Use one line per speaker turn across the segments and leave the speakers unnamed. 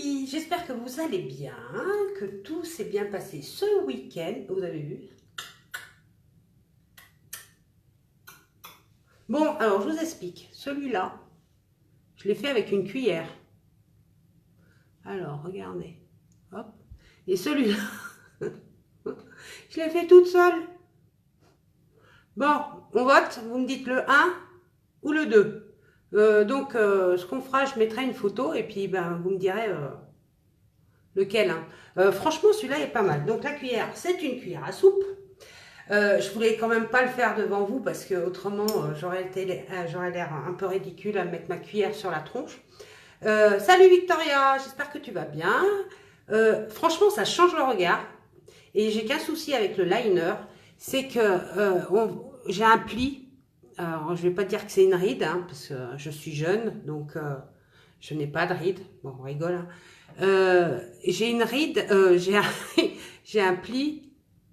amis, j'espère que vous allez bien, que tout s'est bien passé ce week-end, vous avez vu. Bon, alors je vous explique, celui-là, je l'ai fait avec une cuillère. Alors, regardez, hop, et celui-là, je l'ai fait toute seule. Bon, on vote, vous me dites le 1 ou le 2. Donc, ce qu'on fera, je mettrai une photo et puis ben, vous me direz lequel. Franchement, celui-là est pas mal. Donc, la cuillère, c'est une cuillère à soupe. Je voulais quand même pas le faire devant vous parce que autrement j'aurais l'air un peu ridicule à mettre ma cuillère sur la tronche. Salut Victoria, j'espère que tu vas bien. Franchement, ça change le regard. Et j'ai qu'un souci avec le liner, c'est que j'ai un pli. Alors, je vais pas dire que c'est une ride, hein, parce que je suis jeune, donc je n'ai pas de ride. Bon, on rigole. Hein. J'ai une ride, j'ai un pli.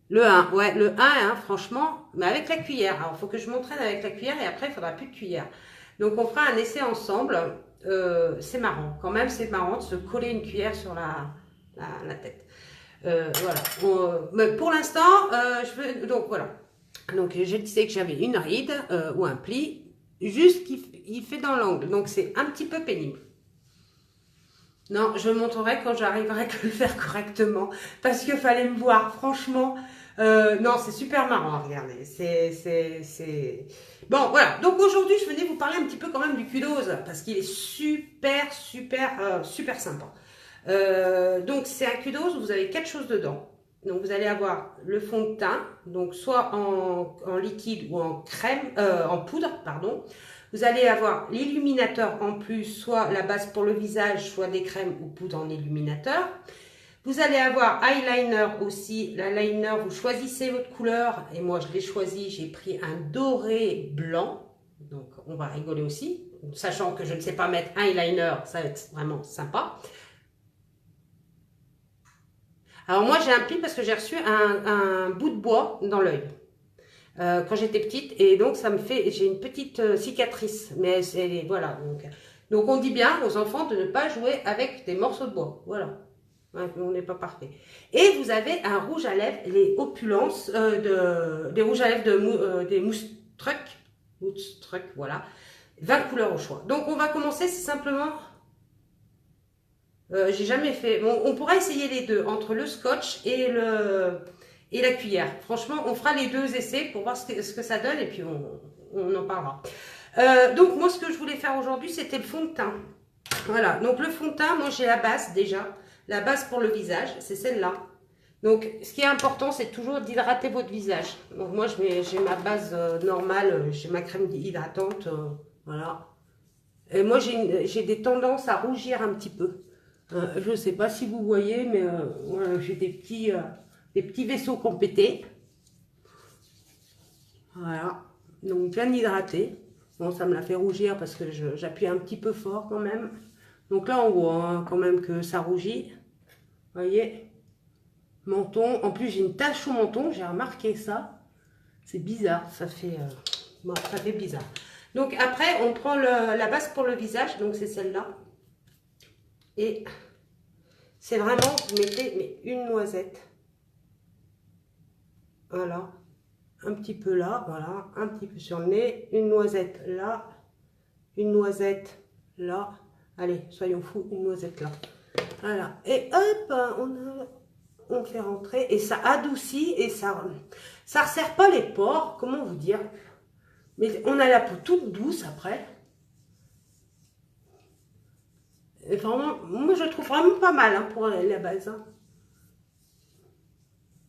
Le 1, ouais, le 1, hein, franchement, mais avec la cuillère. Alors, il faut que je m'entraîne avec la cuillère et après, il ne faudra plus de cuillère. Donc, on fera un essai ensemble. C'est marrant. Quand même, c'est marrant de se coller une cuillère sur la tête. Voilà. Mais pour l'instant, donc, voilà. Donc, je disais que j'avais une ride ou un pli, juste qu'il fait dans l'angle. Donc, c'est un petit peu pénible. Non, je montrerai quand j'arriverai à le faire correctement. Parce qu'il fallait me voir, franchement. Non, c'est super marrant à regarder. Bon, voilà. Donc aujourd'hui, je venais vous parler un petit peu quand même du Q-Dose. Parce qu'il est super sympa. Donc c'est un Q-Dose où vous avez 4 choses dedans. Donc vous allez avoir le fond de teint. Donc soit en liquide ou en crème, en poudre, pardon. Vous allez avoir l'illuminateur en plus, soit la base pour le visage, soit des crèmes ou poudre en illuminateur. Vous allez avoir eyeliner aussi. L'eyeliner, vous choisissez votre couleur. Et moi, je l'ai choisi. J'ai pris un doré blanc. Donc, on va rigoler aussi. Sachant que je ne sais pas mettre un eyeliner, ça va être vraiment sympa. Alors, moi, j'ai un pli parce que j'ai reçu un bout de bois dans l'œil. Quand j'étais petite. Et donc, ça me fait... J'ai une petite cicatrice. Mais voilà. Donc, on dit bien aux enfants de ne pas jouer avec des morceaux de bois. Voilà. Ouais, on n'est pas parfait. Et vous avez un rouge à lèvres, les opulences des rouges à lèvres des Mousse Truc, voilà. 20 couleurs au choix. Donc on va commencer, c'est simplement... j'ai jamais fait... Bon, on pourra essayer les deux, entre le scotch et la cuillère. Franchement, on fera les deux essais pour voir ce que ça donne et puis on en parlera. Donc moi, ce que je voulais faire aujourd'hui, c'était le fond de teint. Voilà, donc le fond de teint, moi j'ai la base déjà. La base pour le visage, c'est celle-là. Donc, ce qui est important, c'est toujours d'hydrater votre visage. Donc, moi, j'ai ma base normale, j'ai ma crème hydratante, voilà. Et moi, j'ai des tendances à rougir un petit peu. Je ne sais pas si vous voyez, mais voilà, j'ai des petits vaisseaux compétés. Voilà. Donc, bien hydraté. Bon, ça me l'a fait rougir parce que j'appuie un petit peu fort quand même. Donc là, on voit hein, quand même que ça rougit. Vous voyez, menton. En plus, j'ai une tache au menton. J'ai remarqué ça. C'est bizarre. Ça fait bizarre. Donc après, on prend la base pour le visage. Donc c'est celle-là. Et c'est vraiment, vous mettez une noisette. Voilà. Un petit peu là. Voilà. Un petit peu sur le nez. Une noisette là. Une noisette là. Allez, soyons fous. Une noisette là. Voilà. Et hop, on fait rentrer. Et ça adoucit et ça resserre pas les pores. Comment vous dire? Mais on a la peau toute douce après. Et vraiment, moi je trouve vraiment pas mal hein, pour la base. Hein.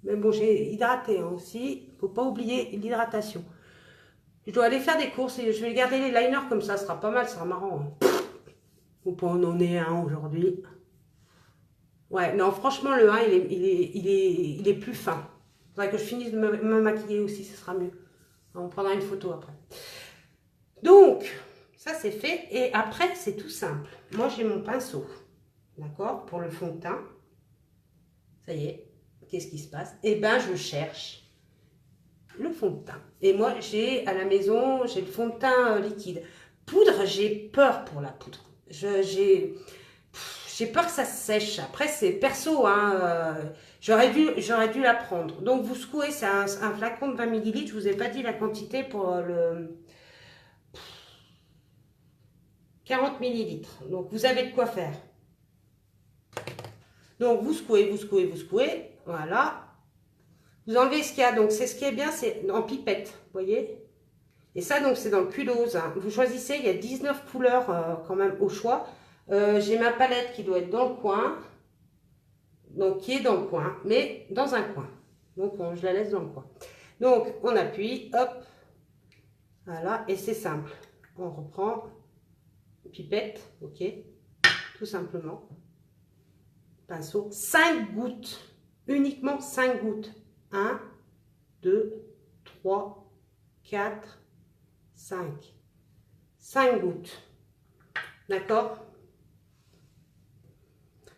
Mais bon, j'ai hydraté hein, aussi. Faut pas oublier l'hydratation. Je dois aller faire des courses et je vais garder les liners comme ça. Ce sera pas mal, ce sera marrant. Hein. Faut pas en ait un aujourd'hui. Ouais, non, franchement, le 1, il est plus fin. Il faudrait que je finisse de me maquiller aussi, ce sera mieux. On prendra une photo après. Donc, ça c'est fait. Et après, c'est tout simple. Moi, j'ai mon pinceau. D'accord? Pour le fond de teint. Ça y est. Qu'est-ce qui se passe? Eh bien, je cherche le fond de teint. Et moi, j'ai à la maison, j'ai le fond de teint liquide. Poudre, j'ai peur pour la poudre. J'ai j'ai peur que ça se sèche. Après, c'est perso, hein, j'aurais dû la prendre. Donc, vous secouez, c'est un flacon de 20 ml. Je vous ai pas dit la quantité pour le 40 millilitres. Donc, vous avez de quoi faire. Donc, vous secouez, vous secouez, vous secouez. Voilà. Vous enlevez ce qu'il y a. Donc, c'est ce qui est bien, c'est en pipette. Vous voyez? Et ça, donc, c'est dans le Culose. Hein. Vous choisissez, il y a 19 couleurs quand même au choix. J'ai ma palette qui doit être dans le coin. Donc, qui est dans le coin, mais dans un coin. Donc, je la laisse dans le coin. Donc, on appuie, hop. Voilà, et c'est simple. On reprend, pipette, ok. Tout simplement. Pinceau, 5 gouttes. Uniquement 5 gouttes. 1, 2, 3, 4, 5. 5 gouttes. D'accord?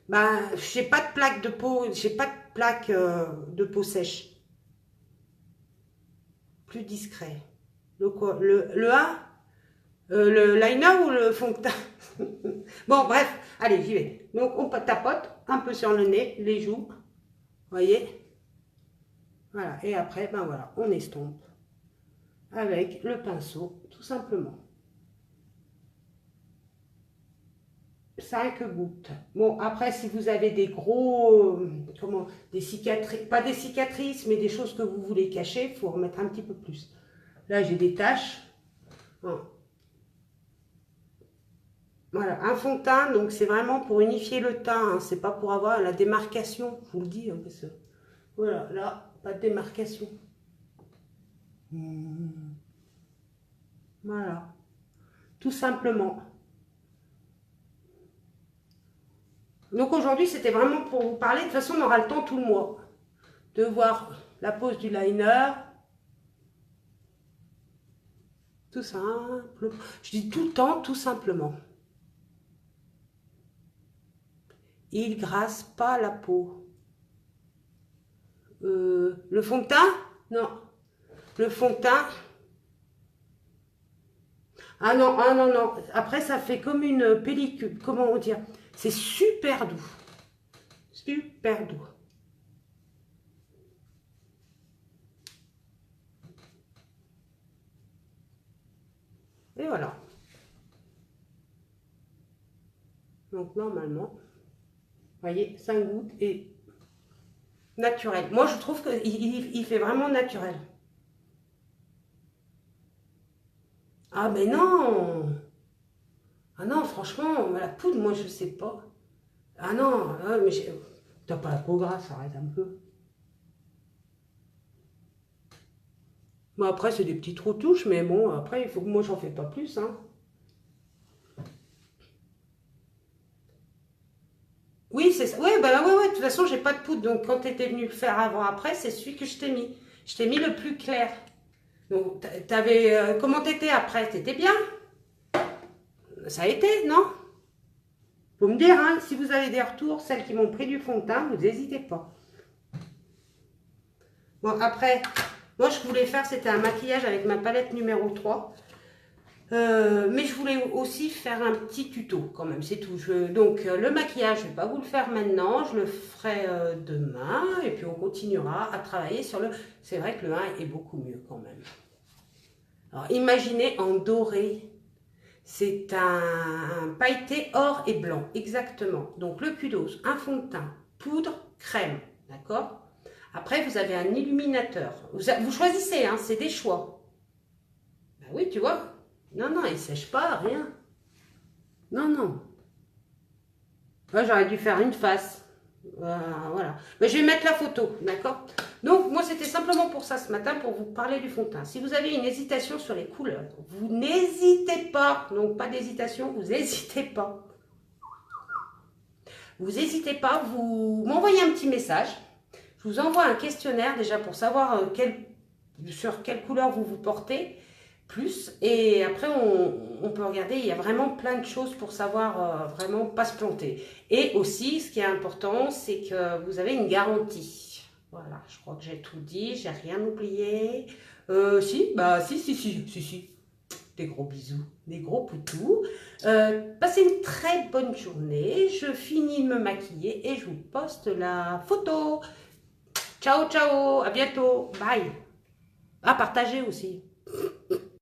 Ben, j'ai pas de plaque de peau, j'ai pas de plaque de peau sèche. Plus discret. Le quoi? Le 1? Le liner ou le fond de teint? Bon, bref, allez, j'y vais. Donc, on tapote un peu sur le nez, les joues. Voyez? Voilà, et après, ben voilà, on estompe avec le pinceau, tout simplement. 5 gouttes. Bon, après, si vous avez des gros, des cicatrices, pas des cicatrices, mais des choses que vous voulez cacher, il faut remettre un petit peu plus. Là, j'ai des taches. Voilà, un fond de teint, donc c'est vraiment pour unifier le teint, hein, c'est pas pour avoir la démarcation, je vous le dis. Hein, parce que, voilà, là, pas de démarcation. Voilà, tout simplement. Donc aujourd'hui, c'était vraiment pour vous parler. De toute façon, on aura le temps tout le mois de voir la pose du liner. Tout simple. Je dis tout le temps, tout simplement. Il grasse pas la peau. Le fond de teint? Non. Le fond de teint. Ah non, ah non, non. Après, ça fait comme une pellicule. Comment on dit? C'est super doux. Super doux. Et voilà. Donc, normalement, vous voyez, 5 gouttes et naturel. Moi, je trouve qu'il fait vraiment naturel. Ah, mais non! Ah non, franchement, la poudre, moi, je sais pas. Ah non, mais t'as pas la peau grasse, arrête un peu. Bon, après, c'est des petites retouches, mais bon, après, il faut que moi, j'en fais pas plus, hein. Oui, c'est ça. Ouais, bah ouais, de toute façon, j'ai pas de poudre. Donc, quand tu étais venu le faire avant-après, c'est celui que je t'ai mis. Je t'ai mis le plus clair. Donc, t'avais, comment t'étais après? T'étais bien? Ça a été, non? Faut me dire, hein, si vous avez des retours, celles qui m'ont pris du fond de teint, vous n'hésitez pas. Bon, après, moi, je voulais faire, c'était un maquillage avec ma palette numéro 3. Mais je voulais aussi faire un petit tuto quand même, c'est tout. Donc le maquillage, je ne vais pas vous le faire maintenant, je le ferai demain et puis on continuera à travailler sur le... C'est vrai que le 1 est beaucoup mieux quand même. Alors imaginez en doré, c'est un pailleté or et blanc, exactement. Donc le Culose, un fond de teint, poudre, crème, d'accord? Après vous avez un illuminateur, vous choisissez, hein, c'est des choix. Ben oui, tu vois. Non, non, il ne sèche pas, rien. Non, non. Là, j'aurais dû faire une face. Voilà. Mais je vais mettre la photo, d'accord? Donc, moi, c'était simplement pour ça ce matin, pour vous parler du fond de teint. Si vous avez une hésitation sur les couleurs, vous n'hésitez pas. Donc, pas d'hésitation, vous n'hésitez pas. Vous n'hésitez pas, vous m'envoyez un petit message. Je vous envoie un questionnaire déjà pour savoir sur quelle couleur vous vous portez. Plus et après on peut regarder, il y a vraiment plein de choses pour savoir vraiment pas se planter. Et aussi ce qui est important, c'est que vous avez une garantie. Voilà, je crois que j'ai tout dit, j'ai rien oublié. Si. Des gros bisous, des gros poutous. Passez une très bonne journée. Je finis de me maquiller et je vous poste la photo. Ciao, ciao, à bientôt. Bye. À partager aussi.